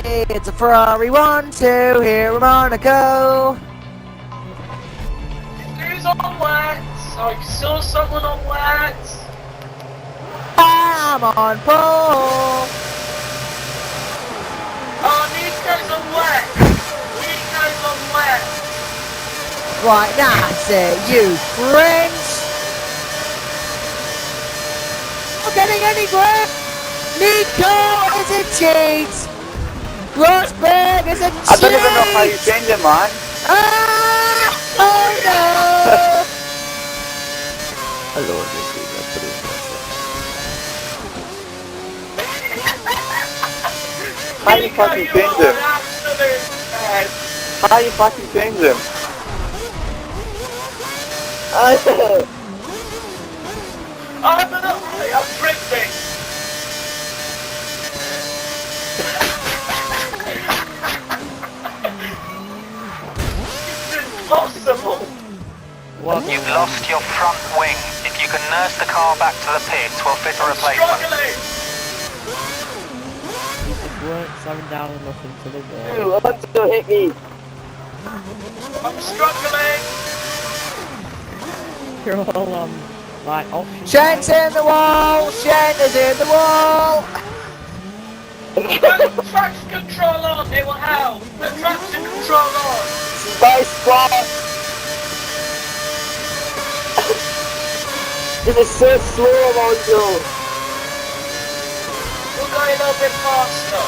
It's a Ferrari 1-2 here in Monaco. Who's on wax? I saw someone on wax. I'm on pole. Oh, Nico's on wax. Nico's on wax. Right, that's it, you French. Not getting any grip. Nico is a cheat. Rosberg is a cheat. I don't even know how you change it, man. Ah! Oh no! Allora, How you fucking change them? How you fucking change them? I'm drifting. It's impossible. You've lost your front wing. If you can nurse the car back to the pits, we'll fit a replacement. Struggling. weren't slowing down enough into the wall. Ooh, Alonso hit me. I'm struggling. You're all like options. Shank's in the wall! Shank is in the wall! Put traction control on, it will help. Put traction control on. Nice spot. This is so slow, Alonso. We'll go a little bit faster.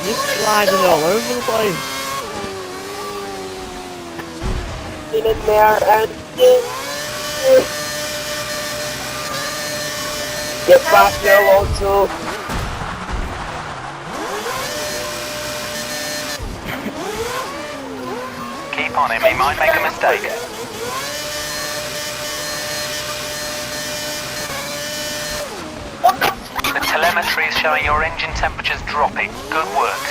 You're sliding all over the place. Get in there and get back there, Alonso. Keep on him, he might make a mistake. The telemetry is showing your engine temperature's dropping. Good work.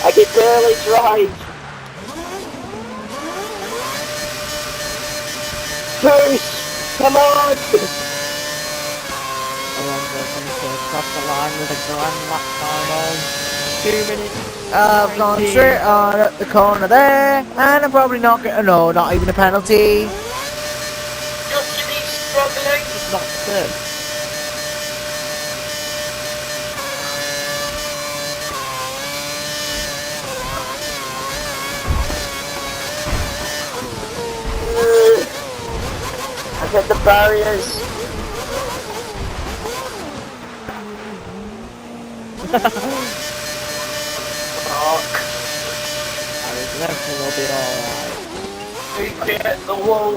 I can barely drive. Push! Come on! Alonso comes to cross the line with a grand lap time on 2 minutes. I've gone 19. straight on at the corner there, and I'm probably not getting, no, not even a penalty. Justin, he's struggling. It's not third. I've hit the barriers. Everything will be alright. We hit the wall.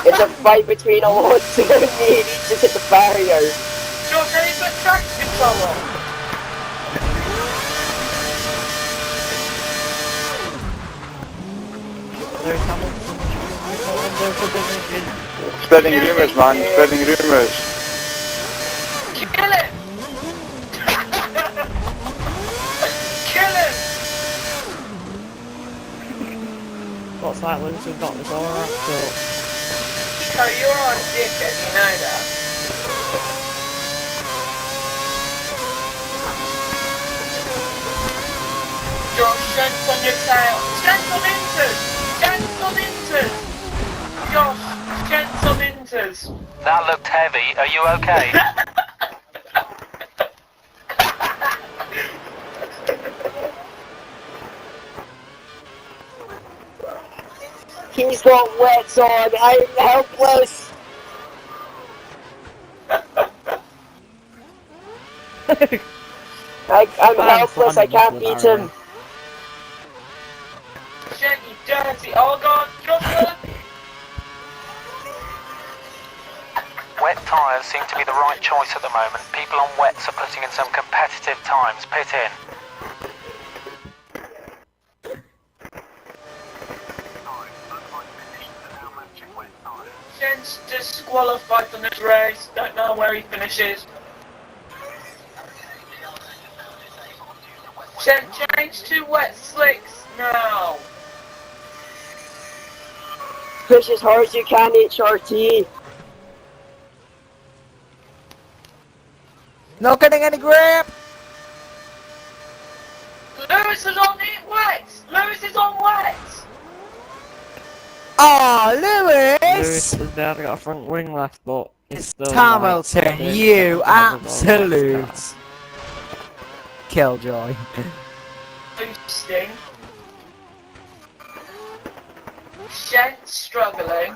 It's a fight between Alonso and me, and he just hit the barrier. Josh, I need to put traction control on. There's Hamilton. There's a business. Spreading rumours, man. Spreading rumours. Kill it! Kill it! What's that? We've got this all wrapped up. So you're on dickhead, you know that. Josh, shanks on your tail. Shanks on inters! Shanks on inters! Josh, shanks on inters. That looked heavy. Are you okay? He's got wets on. I'm helpless. I'm helpless. I can't beat him. Shank, you dirty. Oh god, Joshua! Wet tyres seem to be the right choice at the moment. People on wets are putting in some competitive times. Pit in. Shank's disqualified from this race. Don't know where he finishes. Change to wet slicks now. Push as hard as you can, HRT. Not getting any grip. Lewis is on it wet. Lewis is on wet. Oh, Lewis Lewis! has barely got a front wing left, but it's still Hamilton, like, you 30 seconds absolute killjoy. Boosting. Shen struggling.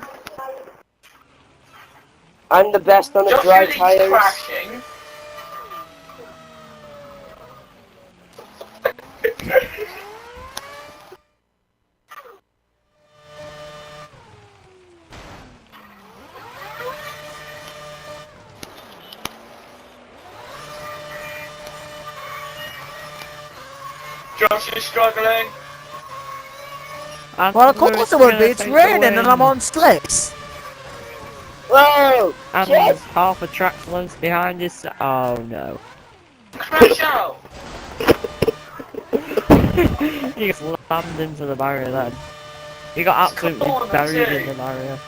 I'm the best on the Joshua dry Lee's tires. crashing. Josh is struggling. And Well, of Lewis course is it would gonna be. It's take the raining and win. I'm on slicks. Whoa! And Shit! there's half a track length behind us. Oh no. Crash out. He just slammed into the barrier then. He got absolutely Come on, buried that's in it. the barrier.